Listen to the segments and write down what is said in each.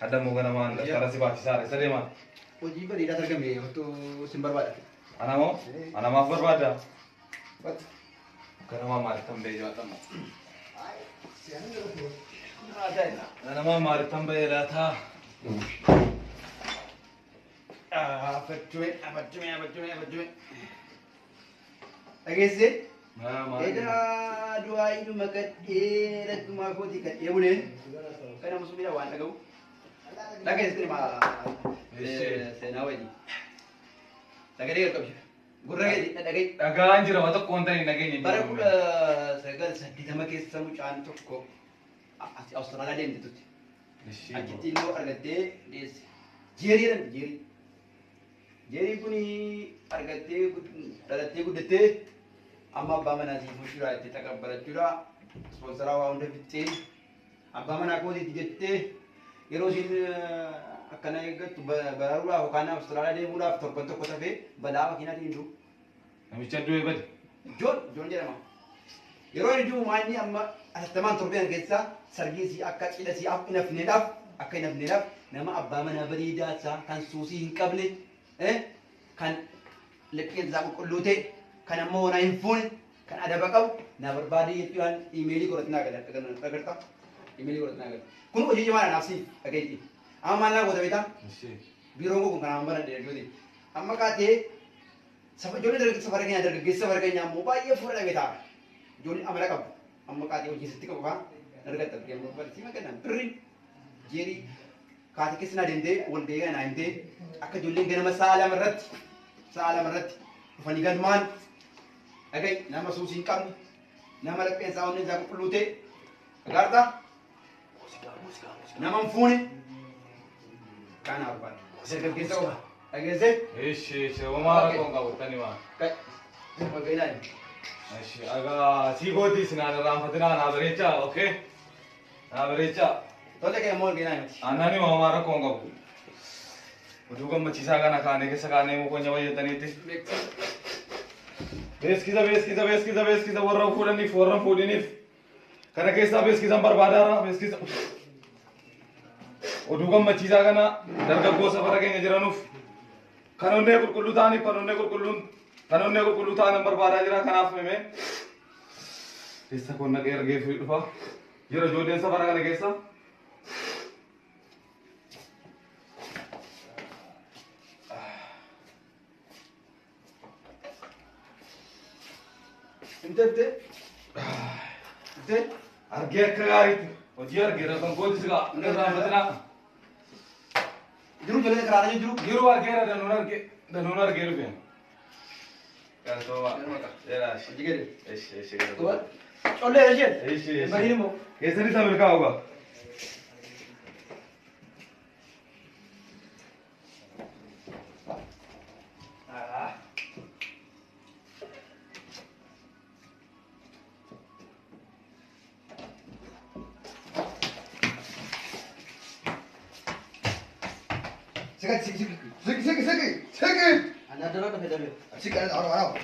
Ada mau gana man, sekarang si baca sare, sare man. Hojii bareedaa argame otoo sin barbaada. Ana mau berbada. Karena mama tambah juga tambah. Ana mama tambah lah tha. Abaccume. Dhageesse? Edaa du'aa iduma kadhee dhaggumaa kooti kadhee bulee kana musumina waan dhaga'u. Dhageesse seenaa wayii. Dhagadee qaqqabshe. Gurra gadi dhaga'e. Dhagaan jira waan tokko wanta hin dhageenye. Bara 1980 keessa mucaan tokko Awustiraaliyaa deemte turte. Achitti immoo argattee deesse. Jeerii. Jeerii kuni argattee dhalattee guddattee amma abbaa manaatii fuushuraa itti taqabbalachuudha. Ispoonsaraa waa hunda fittee abbaa manaa kootiitti jettee yeroo isin akkana eeggattu bararuudhaaf yookaan Awustiraaliyaa deemuudhaaf torban tokko tafee balaa makiinaatiin hin jiru. Namicha du'e bade. Joon jedhama. Yeroo inni jiru maanni amma atattamaan torbeen keessaa sargiisii akka cidhasii hin hafneedhaaf nama abbaa manaa bareedaa isaa kan suusii hin qabne kan liqeensaa qulqulluu ta'e kan ammoo wanaa hin fuune kan adaba qabu na barbaade jechuudhaan iimeelii godhatinaa agarta. Iimeelii godhatinaa agarta. Kun hojii cimaa naaf siif dhageetti. Amma maal naa goota beektaa? Biiroon kun kanaan bara dheerjooti. Amma kaatee ijoollee safara keenya dargaggeessa safara keenya ammoo baay'ee fuula dhabeetaa. Ijoollee amala qabu. Amma kaatee hojii sitti qabu fa'aa dargatta biqiltuu barsiima kennan birri jeerii kaatee keessa naa deemtee wal gahee naa himtee akka ijoolleen ganama sa'a lama irratti dhufanii galmaan dhagai nama suusii hin qabne nama lapheensaa onneen isaa qulqulluu ta'e agarta nama hin fuune kana barbaada. Dargaggeessa qofa dhageesse. Wama rakkoo hin qabu tani maa. Wal gahee naa Aga si godi sinana rampatina na berecha, okay? Na berecha. Tole ke mol gina mati. Anani mama ra konga bu. Uduga machisa kana khane ke sakane mo konya waye tani ti. Beskiza warra fudani. Kana ke sa beskiza barbadara beskiza. Uduga machisa kana darga gosa barake ngejiranuf. Kanonne kullu taane barbaada jira kanaaf meme keessa kun naqee ergee fi dhufa yeroo ijoolleen safara kana keessa interte argee akka gaariitti hojii argee rakkoon kooti sigaa irraa fatina jiru ijoolleen karaarra jiru argeera danuun argee dhufeen. Kan tua, ya, Jigel. Gitu. Oleh aja. Bagi mo. Kesini sambil kau gak? Segi. Anda dulu atau beda dulu? Sik ana orang.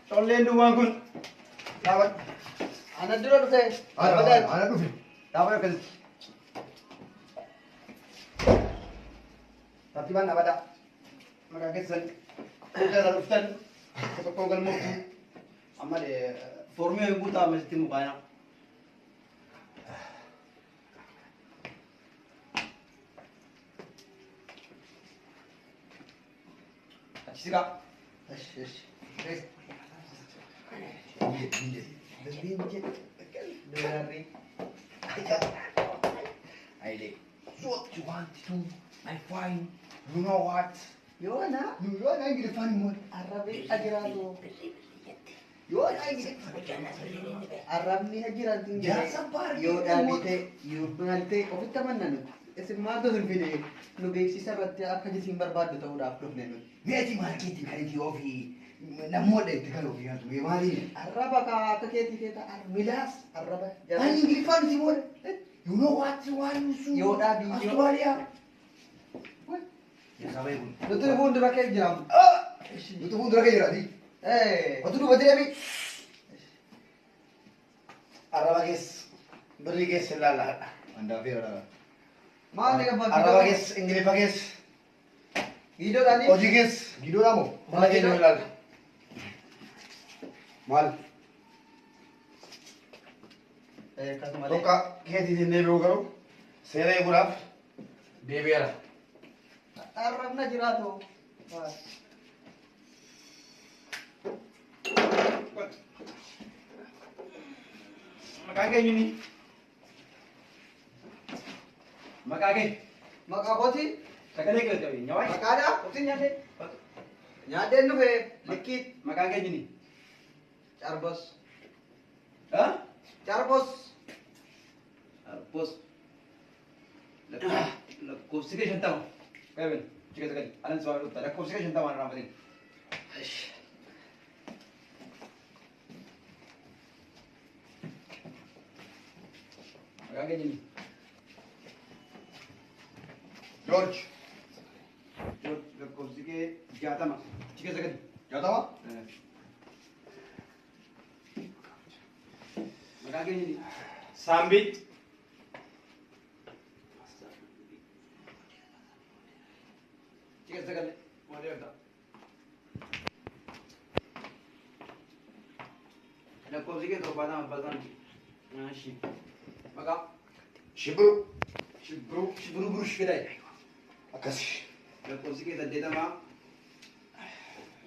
Tollen duwwan kun daawwan. Ana dura dhufe. Ana dhufe. Daawwan akkasitti. Tartiibaan dhaabadhaa. Maqaa keessan irra dhuftan tokko galmooftu. Amma foormii hin guutaa amasitti mukaayina. Sika. What you want to do, I find. You know what? Yoona. Yoona ingili fani mo. Arrabe ajiraatu. Yoona ingili. Arrabni ajiraatu. Jaarsa baargee. Yoo dhaabite yoo maaltee ofitti amanna nuti. Isin maaltu hin fide nu beeksisa irratti akka jisiin barbaaddu ta'uudhaaf dhufne nuti. Meetii maarkeetii kan itti ofii namoota itti kan ofii haatu maaliin? Arraba akka keetii keeta milaas arraba. Ani ingili fani si moole. You know what you want to do? Yoo dhaabii. Australia. Nuti fuuldura kee jiraam. Nuti fuuldura kee jiraati. Betul betul ya mi. Araba kes, beri kes selalah. Anda fiora. Maal kan Araba kes, Inggris kes. Video tadi. Oji kes, gido kamu. Mana kes selalah. Mal. Kasih malah. Toka kes di sini dulu kau. Sere buraf. Bebiara. Arab na jirato. Makagay yun ni. Makagay. Makakoti? Sakalay ka tayo. Nyaway. Makada? Kutin niya din. Nyaden nu be, likit. Makagay yun ni. Charbos. Ha? Charbos. Pos. Kursi ka siyang tao. Kaya ben. Chika sakali. Alam sa wala utara. Kursi ka siyang tao. Ano naman Makagay yun ni. George. Kursi ka jata ma. Chika sakali. Kata apa? Makagay yun ni. Sambit. Chika sakali. Wala yun ta. Kursi ka ito. Bata mabalatan. Shi. Maka. Shibru. Shiburu burush kedai. Akasi. Kursi ka ito. Data ma.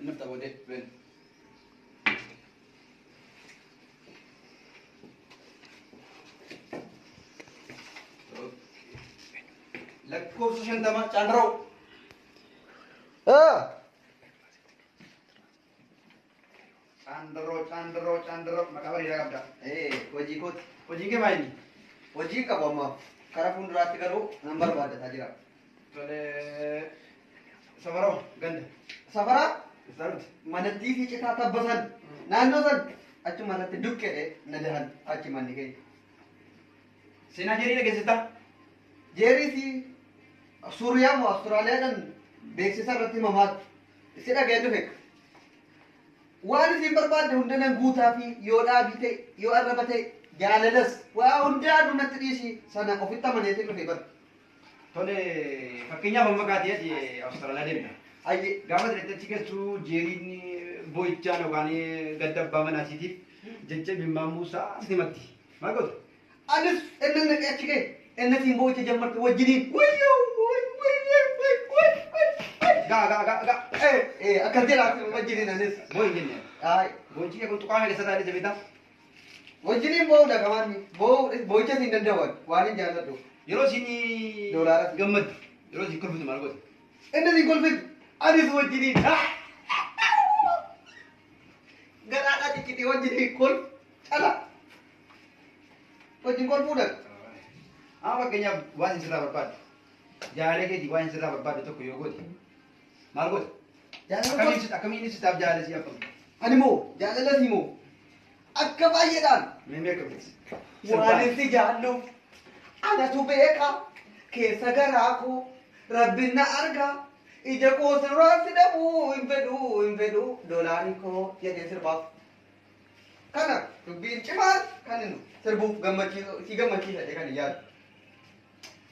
Nafta wade. Ben. Kursi siyang tama. Chandro. Chandro. Makabari na kapda. Wajib kot. Hojii ke maali? Wajib ka bama. Kara fuulduraatti garuu nan barbaadataa jira. Tole safaroo ganda. Safara Saruti. manattii fi citaa tabbatan naannoo san achuma irratti dukkedhe na dahan achi manni kee. Seenaa jerii dhageessita? Jeerii fi Suuriyaa moo Awustiraaliyaadhaan beeksisa irratti himamaa si dhaga'ee dhufe. Waan isin barbaadde hunda nan guutaa fi yoo dhaabii ta'e yoo arraba ta'e jaalalas waa hundaa natti dhiisi sana ofitti amaneetiin dhufe bara. Tole fakkeenyaaf amma kaatee ati Awustiraaliyaa deemta. Ayyee Gaafa direetti keessu jeeriin boo'ichaan yookaan gadda abbaa manaatiitiif jecha bimmaan muusaa si himatti. Maal gootu? anis inni naqee achi ga'e inni siin boo'icha jammarte wajjiniin Gaa. akkas jedhaati wajjiniin anis. Boo'in jennee. Ay, Boo'ichi kee kun tuqaame keessa taa'ee jabeeta. wajjiniin boo'uudha kamaanni boo'icha siin danda'an waan hin jaalladhu. Yeroo isin Doolaara. gammaddu yeroo isin kolfitu maal gootu? Inni siin kolfitu anis wajjiniin garaadhaa xiqqitee wajjiniin kol cala wajjin kolfuudha. Amma fakkeenyaaf waan isin irraa barbaaddu jaalallee keetii waan isin irraa barbaaddu tokko yoo goote maal goota? Akkamiin sitaaf jaalallee si affatu? Ani moo jaalala si moo akka baay'eedhaan Mee akkamitti? waan itti jaalluuf anatu beeka keessa garaa koo rabbiin na arga ija koo sirraa si dhabuu hin fedhu doolaari koo jedhee sirbaaf. Kana dubbiin cimaan kan inni sirbuuf si gammachiisa jedhee kan hin yaadu.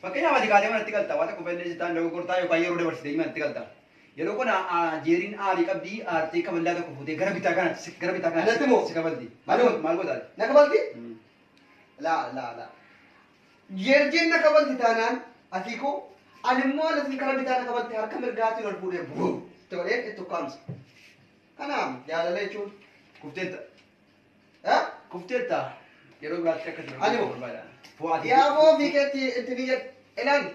Fakkeenyaaf ati kaatee manatti galta waan tokko balleessi ta'an dogoggortaa yookaan yeroo dabarsitee manatti galta. Yeroo kun jeeriin aalii qabdii aartee kaballaa tokko fuutee gara bitaa kana Anatti moo? si kabalti. Maal Maal gootaati? Na kabalti? Laa. Jeerjiin na kabalti taanaan asii koo ani immoo asii karaa bitaa na kabalti harka mirgaatiin ol fuudhee buu tolee itti ukkaamsa. Kanaaf jaalala jechuun Kufteetta. Kufteetta. Yeroo biraatti akka Ani moo? barbaada. Fu'aati. yaaboo fiikeetti itti biyya ilaali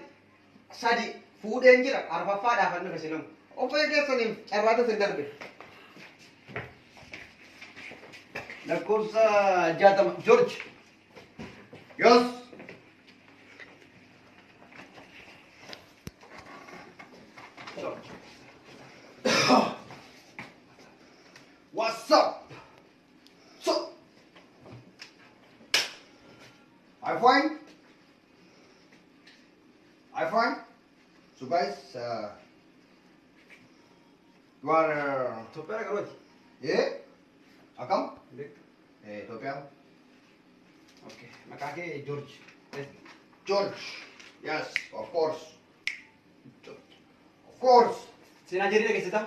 sadi fuudheen jira arfaffaadhaaf hannu fesilamu. Obbee keessaniif carraata sin darbe. Lakkoofsa 60 George. Yoos. What's up? So, I find. So guys, you are Itoophiyaa garooti. Akam? Ethiopia. Oke, makake George. George. Yes, of course. Of course. Sina jadi lagi kita.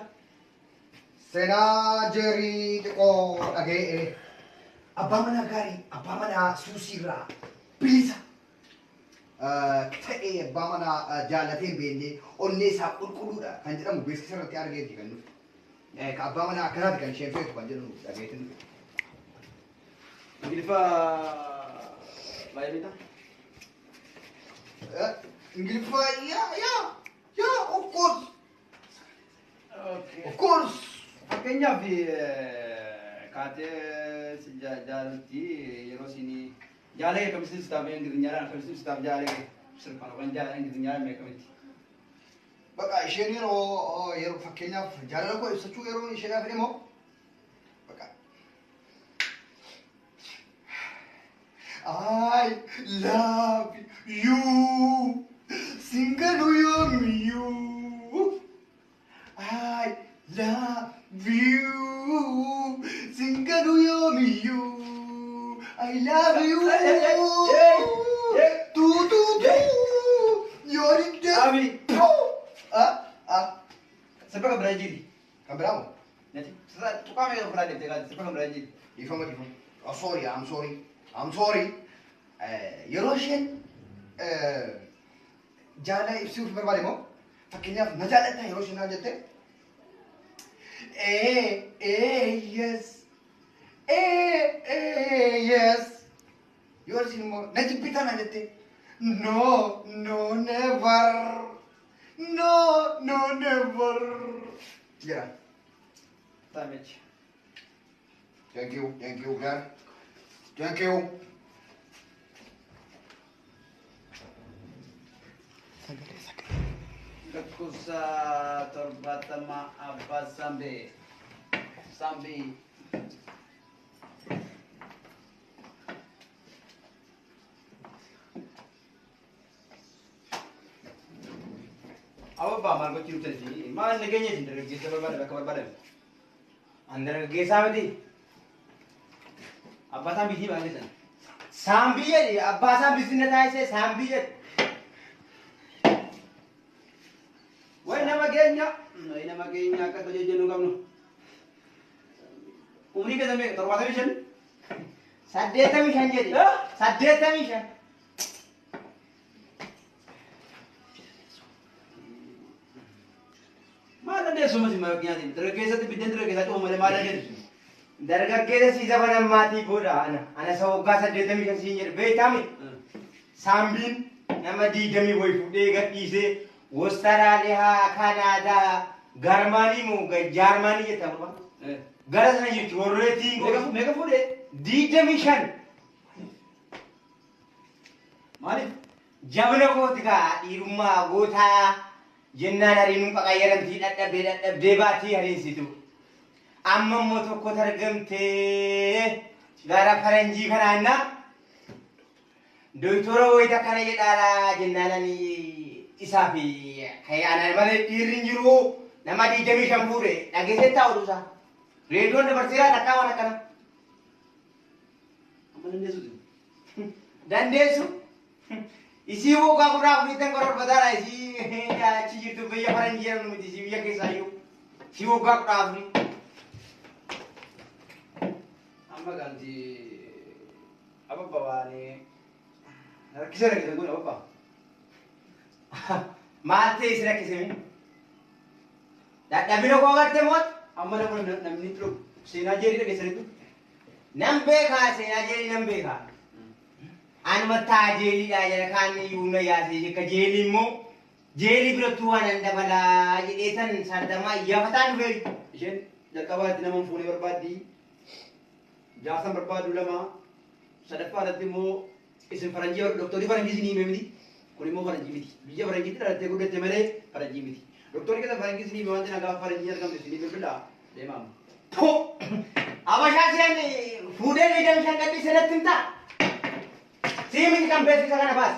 Sena Jerry ko age abba mana gari, abba mana susira. Bisa. Ta'e abba mana jalatin bende onne sa kulkuluda kan jedhamu beeksisa irratti argeeti kan nuti. Ka abba mana akkanaati kan isheen feetu kan jedhu dhageetin nuti. Ingiliffa baay'ee beektaa? Ingiliffa yeah, of course. Okay. Of course. Fakkeenyaaf kaatee si jaalatti yeroo isin jaalee kamitti staaf ingilizinyaan kamitti staaf jaalee sirfaan yookaan jaalee ingilizinyaan meeqamitti? Bakka isheen yeroo fakkeenyaaf jaalala koo ibsachuu yeroo isheedhaaf fedhe moo bakka I love you single you I love you single you I love you you're in Abi. Siapa Sampai ke Brazil. Kan berapa? Nanti setelah tukang yang pernah deh kan sampai ke Brazil. Ifama. Oh sorry, I'm sorry. Yeroo isheen jaala ibsuuf barbaade moo fakkeenyaaf na jaalatta yeroo isheen naan jette yes yes yoo isin immoo na jibbitaa naan jette no never never jedha. Damage. Thank you, God. Thank you. Lakkoofsa torbaatama abbaa Sambee. Apa maal gochuu dhuftan maal nageenya isin dargaggeessa barbaada bakka barbaadan? An dargaggeessaa miti. Abbaa Sambiitii maal jedhan? Saambii jedhi abbaa isaa bisinna taasise saambii jedhi. Wayi nama keenya akka tajaajilu qabnu. Umrii keessa meeqa? 75? 85 jedhi. 85. Maal dandeessu masi nyaatiin? Dargaggeessatti biddeen dargaggeessaa cufa malee maal dandeessu? Dargaggeessa siisa banan maatii booda ana isa waggaa 85 siin jedhe beektaami. Saambiin nama 20 wayi fuudhee gadhiisee Austraaliyaa, Kanaadaa, Garmaanii moo Jaarmaanii jedhama. Gara sana jechuun warreetiin Meeqa fuudhee? 25. Maaliif? Jabna kooti kaa dhiirummaa gootaa jennaan hariinuun qaqayyaramtii dadhabdee baatii hariinsitu. Amma immoo tokko argamtee gara faranjii kanaanna doktora wayita kana jedhaadha jennaanani isaa fi kayyaanan malee dhiirri hin jiru nama 25 fuudhe dhageessee taa'u dhusa. Reediyoon dabarseeraa takkaa waan akkana. Amma dandeessu. Dandeessu. Isii waggaa gurraa furiitan gororfataadha isii achi jirtu biyya faranjii jedhamu miti isii biyya keessaa iyyuu. Isii waggaa gurraa furii. Amma ganti ababba waane rakkisa rakkisan kun ababba. Maal ta'e si rakkisemi? Dadhabina koo garte moot? Amma namni dhufu seenaa jeerii dhageessanitu. Nan beekaa seenaa jeerii nan beekaa. Anuma taa jeeliidha jala kaan iyyuu na yaasee jekka jeelii immoo jeelii birattuu waan an dabalaa jedheetan sardamaa iyyafataan dhufeeru. Isheen jalqabaatti nama hin fuune barbaaddi. Jaarsan barbaadu lama. Sadaffaa irratti immoo isin faranjii doktorri faranjii isin hime miti. Kun immoo faranjii miti. Biyya faranjiitti dhalattee guddatte malee faranjii miti. Doktorri keessa faranjii isin hime wanti nagaa faranjii argamte isin bilbilaa deemamu. Abashaa si'an fuudhee miidhame shan gadhii sanatti hin ta'a. Siimini kan beeksisa kana baas.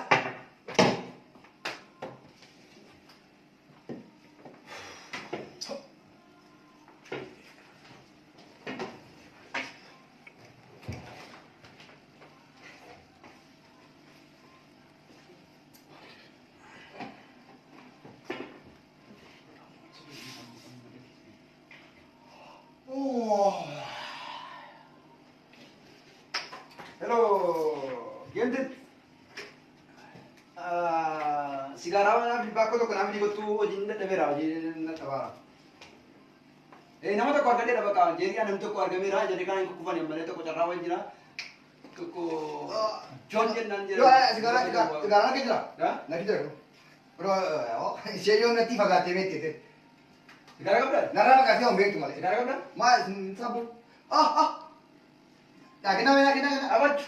sigaaraa waan bakka tokko namni gottu hojiin dadhabeera hojiin dadhabaara. Nama tokko argadee dha bakka jeerii namni tokko argameera jedhee kan hin kukkufan malee tokko carraa waan jira. Tokko John jennaan jira. Sigaaraa natti jira. Natti jira. Bro, ishee yoo natti fagaatee beektee. Sigaaraa qabdaa? Narraa fagaatee on beektu malee. Sigaaraa qabdaa? Maal sabu? Kena. Abachu.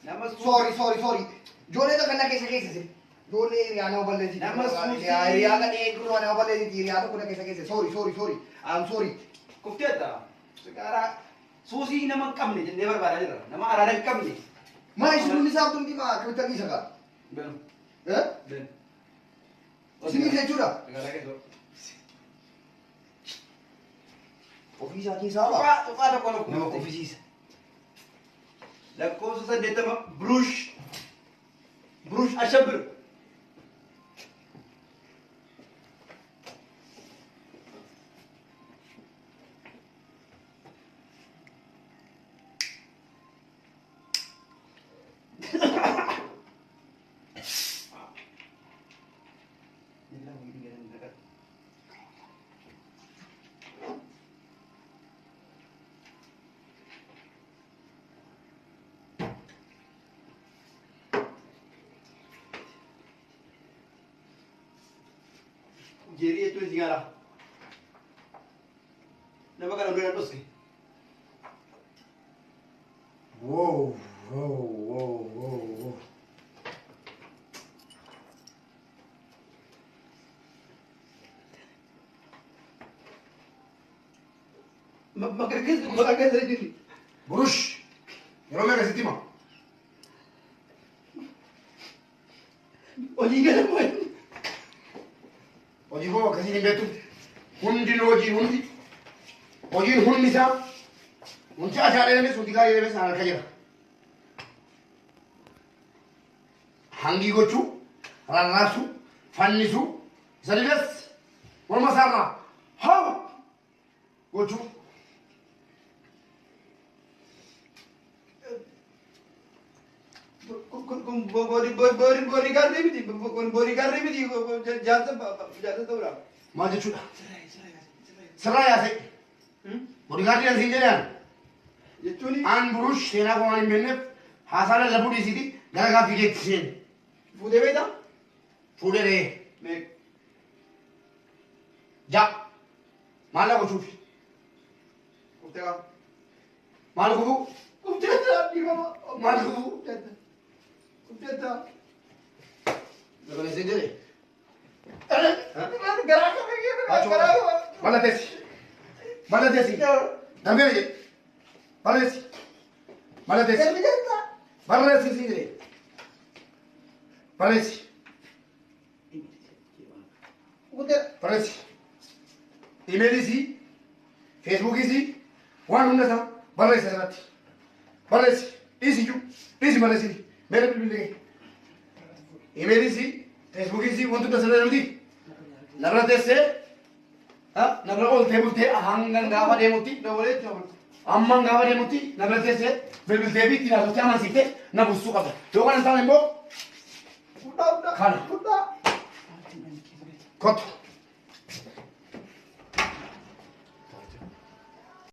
Nama Sorry. Ijoollee tokko na keessa si. Ijoollee hiriyaa nama balleessi. Nama suusii. Hiriyaa gadhee duruma nama balleessi. Hiriyaa tokko na keessa. Sorry. I'm sorry. Kufteetta. Sigaaraa suusii nama hin qabne jennee barbaadaa jirra. Nama araada hin qabne. Maa isheen isaa tumti maa kirta kiisa kaa? Benu. Ben. Isinii jechuudha. Sigaaraa keessoo. Ofii isaatii isaa Tuqaa tokko nama lakkoofsa. qofisiisa. Lakkoofsa 80 Burush Ashabir. Jerry itu sigara. Nama kan udah terus ke? Wow. Makan dari sini. Burush. Yeroo meeqa sitti hima? Hojii galamu. Hojii koo akkasiin hin beektu. Hojiin hundi isaa wanti ajaa dheemes wanti gaarii dheemes naan harka jira. Hangii gochuu, rarraasuu, fannisuu, isa dides morma isaarraa haa gochuu. Bodyguard miti jaalata ta'uudha. Maal jechuudha? Sirraa yaase. Bodyguardii asiin jedhan. Jechuun Aan Burush seenaa koo waan hin beekneef haasaa lallabuu dhiisiti gara gaaffii keetti seen. fuudhee beektaa? Fuudhee dhahee. Meeqa? Ja. Maal dha gochuuf? Kuftee qaba. Maal gufuu? Kufteetta dhiifama. Maal gufuu? Kufteetta. Dabalee jedhee. Garaa kana Bala teessi. Dambee jedhe. Bala teessi. Bala teessi siin jedhee. Bala teessi. Bala teessi. Imeelisi, feesbuukisi, waan hunda isaa barreessa irratti. Barreessi. Dhiisi barreessiti. Meera bilbilee. Imeelisi, feesbuukisi, waan hunda isaa nuti. Narra teessee. Narra ooltee bultee hangan gaafa deemutti. Amman gaafa deemutti narra teessee bilbiltee fi ittiin haasofte amansiiftee na buusuu qabda. Yoo kana hin taane immoo kana. Kottu.